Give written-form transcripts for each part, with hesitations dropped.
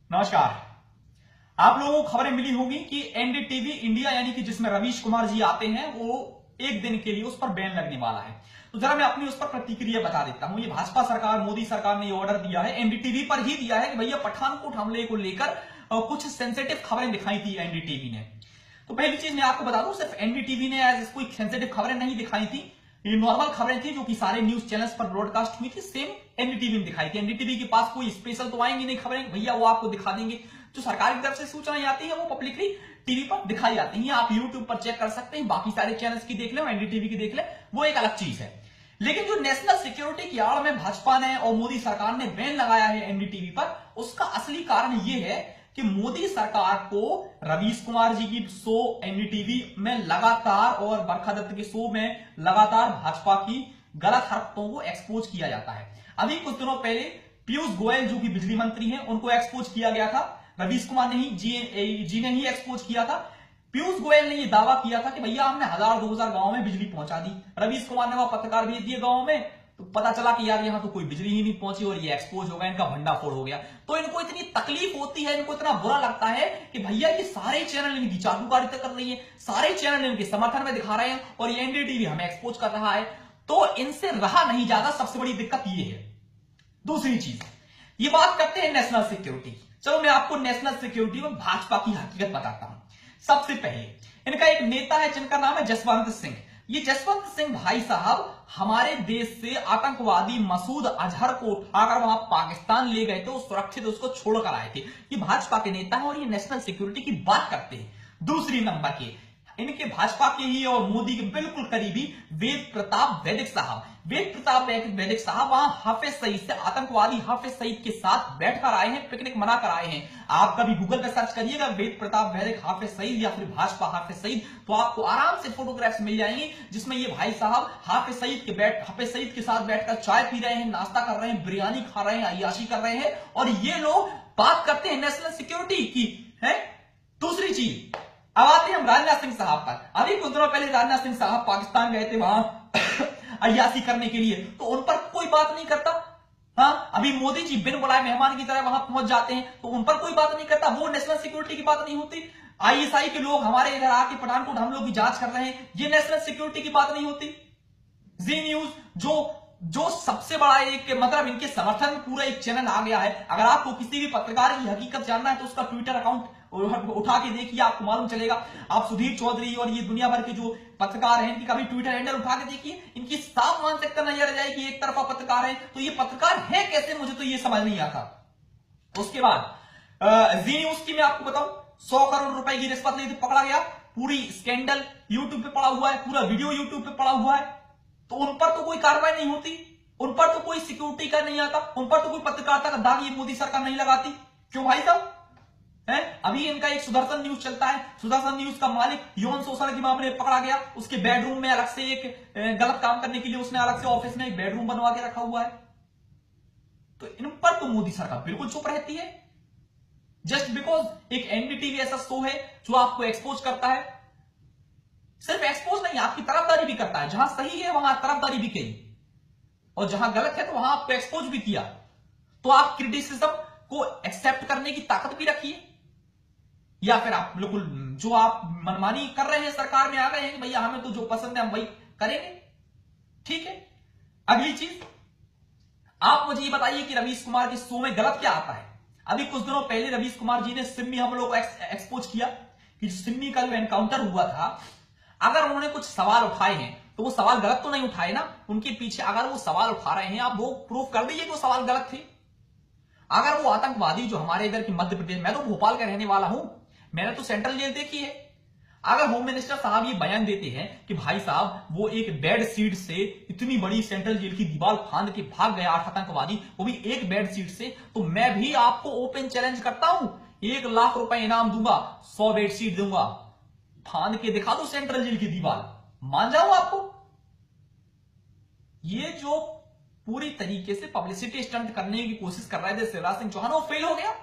नमस्कार। आप लोगों को खबरें मिली होंगी कि एनडीटीवी इंडिया यानी कि जिसमें रवीश कुमार जी आते हैं वो एक दिन के लिए उस पर बैन लगने वाला है। तो जरा मैं अपनी उस पर प्रतिक्रिया बता देता हूं। ये भाजपा सरकार, मोदी सरकार ने ये ऑर्डर दिया है, एनडीटीवी पर ही दिया है कि भैया पठानकोट हमले को लेकर कुछ सेंसिटिव खबरें दिखाई थी एनडीटीवी ने। तो पहली चीज मैं आपको बता दूं, सिर्फ एनडीटीवी ने एज कोई सेंसिटिव खबरें नहीं दिखाई थी। ये नॉर्मल खबरें थी जो कि सारे न्यूज चैनल्स पर ब्रॉडकास्ट हुई थी, सेम एनडीटीवी ने दिखाई थी। एनडीटीवी के पास कोई स्पेशल तो आएंगी नहीं खबरें, भैया वो आपको दिखा देंगे। जो सरकार की तरफ से सूचनाएं आती है वो पब्लिकली टीवी पर दिखाई जाती हैं। आप यूट्यूब पर चेक कर सकते हैं, बाकी सारे चैनल्स की देख ले, एनडीटीवी की देख ले, वो एक अलग चीज है। लेकिन जो नेशनल सिक्योरिटी की आड़ में भाजपा ने और मोदी सरकार ने बैन लगाया है एनडीटीवी पर, उसका असली कारण यह है कि मोदी सरकार को रवीश कुमार जी की शो एनडीटीवी में लगातार और बरखा दत्त के शो में लगातार भाजपा की गलत हरकतों को एक्सपोज किया जाता है। अभी कुछ दिनों पहले पीयूष गोयल जो कि बिजली मंत्री हैं, उनको एक्सपोज किया गया था। रवीश कुमार ने ही जी ने ही एक्सपोज किया था। पीयूष गोयल ने यह दावा किया था कि भैया हमने 1000-2000 गांव में बिजली पहुंचा दी। रवीश कुमार ने वह पत्रकार भेज दिए गांव में, तो पता चला कि यार यहां तो कोई बिजली ही नहीं पहुंची और ये एक्सपोज हो गया, इनका भंडाफोड़ हो गया। तो इनको इतनी तकलीफ होती है, इनको इतना बुरा लगता है कि भैया ये सारे चैनल इनकी चाटुकारिता कर रही है, सारे चैनल इनके समर्थन में दिखा रहे हैं और ये एनडीटीवी हमें एक्सपोज कर रहा है। तो इनसे रहा नहीं जाता। सबसे बड़ी दिक्कत ये है। दूसरी चीज, ये बात करते हैं नेशनल सिक्योरिटी। चलो मैं आपको नेशनल सिक्योरिटी में भाजपा की हकीकत बताता हूं। सबसे पहले इनका एक नेता है जिनका नाम है जसवंत सिंह। ये जसवंत सिंह भाई साहब हमारे देश से आतंकवादी मसूद अजहर को उठाकर वहां पाकिस्तान ले गए थे, वो सुरक्षित उसको छोड़कर आए थे। ये भाजपा के नेता हैं और ये नेशनल सिक्योरिटी की बात करते हैं। दूसरी नंबर के इनके भाजपा के ही और मोदी के बिल्कुल करीबी वेद प्रताप वैदिक साहब। वेद प्रताप वैदिक साहब वहां हाफिज सईद से, आतंकवादी हाफिज सईद के साथ बैठकर आए हैं, पिकनिक मनाकर आए हैं। आप कभी गूगल पे सर्च करिएगा वेद प्रताप वैदिक हाफिज सईद या फिर भाजपा हाफिज सईद, तो आपको आराम से फोटोग्राफ्स मिल जाएंगी जिसमें ये भाई साहब हाफिज सईद के साथ बैठकर चाय पी रहे हैं, नाश्ता कर रहे हैं, बिरयानी खा रहे हैं, अय्याशी कर रहे हैं और ये लोग बात करते हैं नेशनल सिक्योरिटी की है। दूसरी चीज, अब आते हैं हम राजनाथ सिंह साहब पर। अभी कुछ दिनों पहले राजनाथ सिंह साहब पाकिस्तान गए थे वहां अय्याशी करने के लिए, तो उन पर कोई बात नहीं करता। हाँ, अभी मोदी जी बिन बुलाए मेहमान की तरह वहां पहुंच जाते हैं तो उन पर कोई बात नहीं करता। वो नेशनल सिक्योरिटी की बात नहीं होती। आईएसआई के लोग हमारे इधर आके पठानकोट हम लोग की जांच कर रहे हैं, ये नेशनल सिक्योरिटी की बात नहीं होती। जी न्यूज जो सबसे बड़ा एक मतलब इनके समर्थन में पूरा एक चैनल आ गया है। अगर आपको किसी भी पत्रकार की हकीकत जानना है तो उसका ट्विटर अकाउंट उठा के देखिए, आपको मालूम चलेगा। आप सुधीर चौधरी और ये दुनिया भर के जो पत्रकार हैं इनकी कभी ट्विटर हैंडल उठा के देखिए, इनकी साफ मानसिकता नजर आ जाएगी। एक तरफा पत्रकार है तो ये पत्रकार है कैसे, मुझे तो ये समझ नहीं आता। उसके बाद जी न्यूज की मैं आपको बताऊं, 100 करोड़ रुपए की रिश्वत लेते पकड़ा गया। पूरी स्कैंडल यूट्यूब पे पड़ा हुआ है, पूरा वीडियो यूट्यूब पे पड़ा हुआ है। तो उन पर तो कोई कार्रवाई नहीं होती, उन पर तो कोई सिक्योरिटी का नहीं आता, उन पर तो कोई पत्रकारिता का दाग ये मोदी सरकार नहीं लगाती। क्यों भाई साहब? अभी इनका एक सुदर्शन न्यूज चलता है, सुदर्शन न्यूज का मालिक यौन शोषण के मामले में पकड़ा गया। उसके बेडरूम में अलग से एक गलत काम करने के लिए उसने अलग से ऑफिस में एक बेडरूम बनवा के रखा हुआ है। तो इन पर तो मोदी सरकार बिल्कुल चुप रहती है, जस्ट बिकॉज एक एनडीटीवी ऐसा शो है जो आपको एक्सपोज करता है। सिर्फ एक्सपोज नहीं, आपकी तरफदारी भी करता है। जहां सही है वहां तरफदारी भी की और जहां गलत है तो वहां आपको एक्सपोज भी किया। तो आप क्रिटिसिज्म को एक्सेप्ट करने की ताकत भी रखिए, या फिर आप बिल्कुल जो आप मनमानी कर रहे हैं, सरकार में आ गए हैं कि भैया हमें तो जो पसंद है हम वही करेंगे। ठीक है। अगली चीज, आप मुझे ये बताइए कि रवीश कुमार के शो में गलत क्या आता है। अभी कुछ दिनों पहले रवीश कुमार जी ने सिम्मी हमलों को एक्सपोज किया कि सिम्मी का जो एनकाउंटर हुआ था, अगर उन्होंने कुछ सवाल उठाए हैं तो वो सवाल गलत तो नहीं उठाए ना। उनके पीछे अगर वो सवाल उठा रहे हैं, आप वो प्रूफ कर दीजिए कि वो सवाल गलत थे। अगर वो आतंकवादी जो हमारे इधर की मध्य प्रदेश, मैं तो भोपाल का रहने वाला हूं, मैंने तो सेंट्रल जेल देखी है। अगर होम मिनिस्टर साहब ये बयान देते हैं कि भाई साहब वो एक बेड सीट से इतनी बड़ी सेंट्रल जेल की दीवार फांद के भाग गया 8 आतंकवादी, वो भी एक बेड सीट से, तो मैं भी आपको ओपन चैलेंज करता हूं, 1 लाख रुपए इनाम दूंगा, 100 बेड सीट दूंगा, फांद के दिखा दो सेंट्रल जेल की दीवार, मान जाऊं आपको। ये जो पूरी तरीके से पब्लिसिटी स्टंट करने की कोशिश कर रहे थे शिवराज सिंह चौहान, वो फेल हो गया।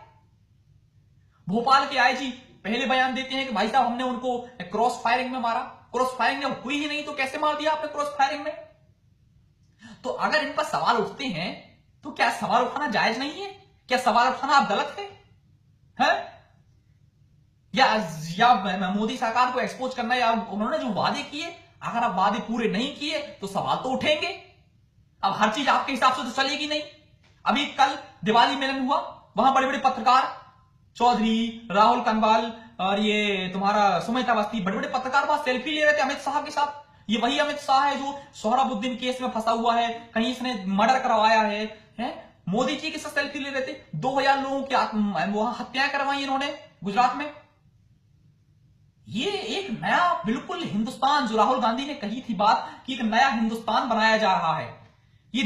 भोपाल के आईजी पहले बयान देते हैं कि भाई साहब हमने उनको क्रॉस फायरिंग में मारा। क्रॉस फायरिंग में हुई ही नहीं तो कैसे मार दिया आपने क्रॉस फायरिंग में? तो अगर इन पर सवाल उठते हैं तो क्या सवाल उठाना जायज नहीं है? क्या सवाल उठाना आप गलत है? है या मोदी सरकार को एक्सपोज करना, या उन्होंने जो वादे किए, अगर आप वादे पूरे नहीं किए तो सवाल तो उठेंगे। अब हर चीज आपके हिसाब से तो चलेगी नहीं। अभी कल दिवाली मिलन हुआ, वहां बड़े बड़े पत्रकार, चौधरी, राहुल कंवाल और ये तुम्हारा सुमिता अवस्थी, बड़े बड़े पत्रकार वहां सेल्फी ले रहे थे अमित शाह के साथ। ये वही अमित शाह है जो सोहराबुद्दीन केस में फंसा हुआ है, कहीं इसने मर्डर करवाया है? मोदी जी के साथ सेल्फी ले रहे थे। 2000 लोगों की वहां हत्याएं करवाई इन्होंने गुजरात में। ये एक नया बिल्कुल हिंदुस्तान, जो राहुल गांधी ने कही थी बात कि एक नया हिंदुस्तान बनाया जा रहा है, ये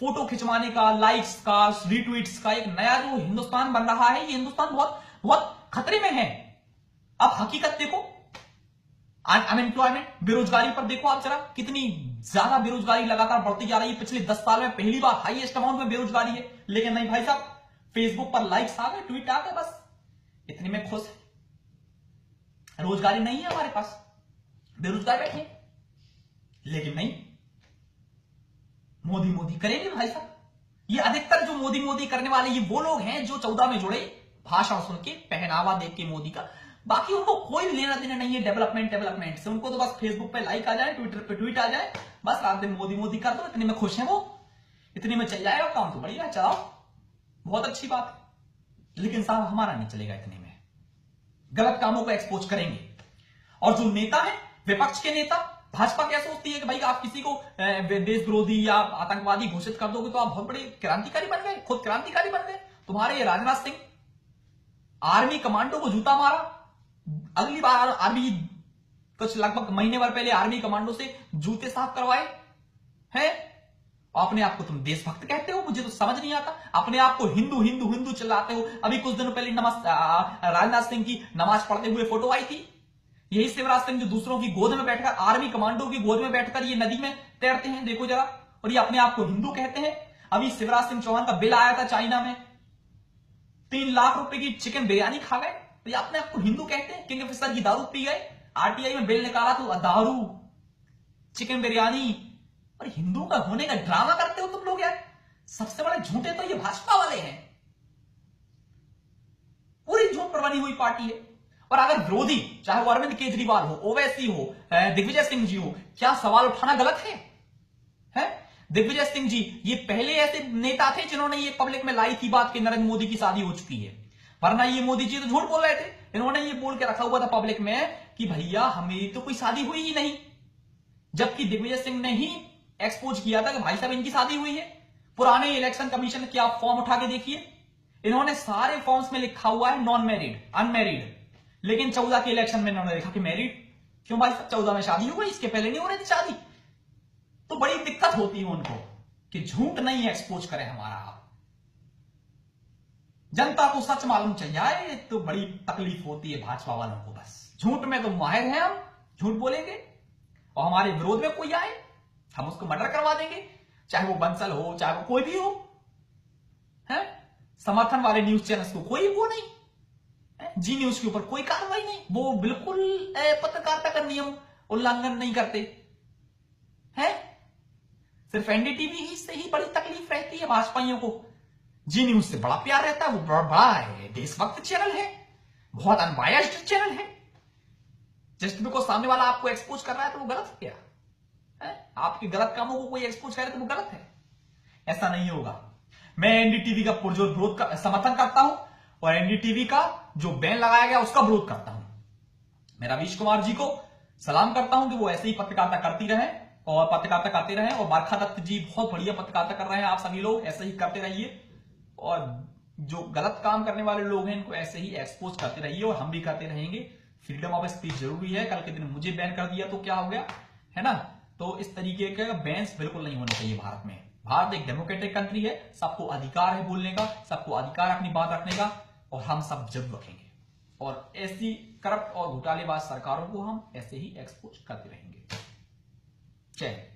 फोटो खिंचवाने का, लाइक्स का, रीट्वीट्स का एक नया जो हिंदुस्तान बन रहा है, ये हिंदुस्तान बहुत बहुत खतरे में है। अब हकीकत देखो, अनएम्प्लॉयमेंट, बेरोजगारी पर देखो आप जरा, कितनी ज्यादा बेरोजगारी लगातार बढ़ती जा रही है। पिछले 10 साल में पहली बार हाईएस्ट अमाउंट में बेरोजगारी है। लेकिन नहीं भाई साहब, फेसबुक पर लाइक्स आ गए, ट्वीट आ गए, बस इतने में खुश है। रोजगारी नहीं है हमारे पास, बेरोजगार बैठे। लेकिन नहीं, मोदी मोदी करेंगे भाई साहब। ये अधिकतर जो मोदी मोदी करने वाले ये वो लोग हैं जो 14 में जुड़े, भाषण सुन के, पहनावा देख के मोदी का, बाकी उनको कोई लेना देना नहीं है डेवलपमेंट से। उनको तो बस फेसबुक पे लाइक आ जाए, ट्विटर पे ट्वीट आ जाए, बस रात दिन मोदी मोदी कर दो, इतने में खुश हैं वो, इतने में चल जाएगा काम, तो बढ़िया चलाओ, बहुत अच्छी बात है। लेकिन साहब हमारा नहीं चलेगा इतने में, गलत कामों को एक्सपोज करेंगे। और जो नेता है, विपक्ष के नेता, भाजपा क्या सोचती है कि भाई आप किसी को देश विरोधी या आतंकवादी घोषित कर दोगे तो आप बहुत बड़े क्रांतिकारी बन गए, खुद क्रांतिकारी बन गए। तुम्हारे राजनाथ सिंह आर्मी कमांडो को जूता मारा, अगली बार आर्मी कुछ लगभग महीने भर पहले आर्मी कमांडो से जूते साफ करवाए हैं। अपने आप को तुम देशभक्त कहते हो, मुझे तो समझ नहीं आता। अपने आप को हिंदू हिंदू हिंदू चिल्लाते हो। अभी कुछ दिनों पहले राजनाथ सिंह की नमाज पढ़ते हुए फोटो आई थी। यही शिवराज सिंह जो दूसरों की गोद में बैठकर, आर्मी कमांडो की गोद में बैठकर ये नदी में तैरते हैं, देखो जरा, और ये अपने आप को हिंदू कहते हैं। अभी शिवराज सिंह चौहान का बिल आया था चाइना में, 3 लाख रुपए की चिकन बिरयानी खा गए, तो ये अपने आप को हिंदू कहते हैं। किंग फिशर की दारू पी गए, आरटीआई में बिल निकाला तो दारू, चिकन बिरयानी, और हिंदू का होने का ड्रामा करते हो तुम लोग यार। सबसे बड़े झूठे तो ये भाजपा वाले हैं, पूरी झूठ पर बनी हुई पार्टी है। और अगर विरोधी, चाहे वो अरविंद केजरीवाल हो, ओवैसी हो, दिग्विजय सिंह जी हो, क्या सवाल उठाना गलत है? दिग्विजय सिंह जी ये पहले ऐसे नेता थे जिन्होंने ये पब्लिक में लाई थी बात कि नरेंद्र मोदी की शादी हो चुकी है, वरना ये मोदी जी तो झूठ बोल रहे थे। इन्होंने ये बोल के रखा हुआ था पब्लिक में कि भैया हमें तो कोई शादी हुई ही नहीं, जबकि दिग्विजय सिंह ने ही एक्सपोज किया था कि भाई साहब इनकी शादी हुई है। पुराने इलेक्शन कमीशन के आप फॉर्म उठा के देखिए, इन्होंने सारे फॉर्म्स में लिखा हुआ है नॉन मैरिड, अनमैरिड, लेकिन 14 के इलेक्शन में इन्होंने लिखा कि मैरिड। क्यों भाई साहब, 14 में शादी हो गई, इसके पहले नहीं हो रही थी शादी? तो बड़ी दिक्कत होती है उनको कि झूठ नहीं एक्सपोज करें हमारा, जनता को सच मालूम चल जाए तो बड़ी तकलीफ होती है भाजपा वालों को। बस झूठ में तो माहिर हैं हम, झूठ बोलेंगे, और हमारे विरोध में कोई आए हम उसको मर्डर करवा देंगे, चाहे वो बंसल हो, चाहे वो कोई भी हो, है? समर्थन वाले न्यूज चैनल्स को कोई वो नहीं, जी न्यूज के ऊपर कोई कार्रवाई नहीं, वो बिल्कुल पत्रकारिता का नियम उल्लंघन नहीं करते हैं। सिर्फ एनडीटीवी ही से ही बड़ी तकलीफ रहती है भाजपाइयों को, जी न्यूज से बड़ा प्यार रहता है, वो बड़ा है देशभक्त चैनल है, बहुत अनबायस्ड चैनल है। जस्ट बिकॉज सामने वाला आपको एक्सपोज कर रहा है तो वो गलत है क्या? आपके गलत कामों को कोई एक्सपोज करे तो वो गलत है? ऐसा नहीं होगा। मैं एनडीटीवी का पुरजोर विरोध का समर्थन करता हूं और एनडीटीवी का जो बैन लगाया गया उसका विरोध करता हूं। मैं रवीश कुमार जी को सलाम करता हूं कि वो ऐसे ही पत्रकारिता करती रहे और पत्रकारिता करते रहे, और बरखा दत्त जी बहुत बढ़िया पत्रकारिता कर रहे हैं, आप सभी लोग ऐसे ही करते रहिए, और जो गलत काम करने वाले लोग हैं इनको ऐसे ही एक्सपोज करते रहिए, और हम भी करते रहेंगे। फ्रीडम ऑफ स्पीच जरूरी है। कल के दिन मुझे बैन कर दिया तो क्या हो गया, है ना? तो इस तरीके के बैन्स बिल्कुल नहीं होने चाहिए भारत में। भारत एक डेमोक्रेटिक कंट्री है, सबको अधिकार है बोलने का, सबको अधिकार अपनी बात रखने का, और हम सब जरूर रखेंगे। और ऐसी करप्ट और घोटालेबाज सरकारों को हम ऐसे ही एक्सपोज करते रहेंगे। जय हिंद।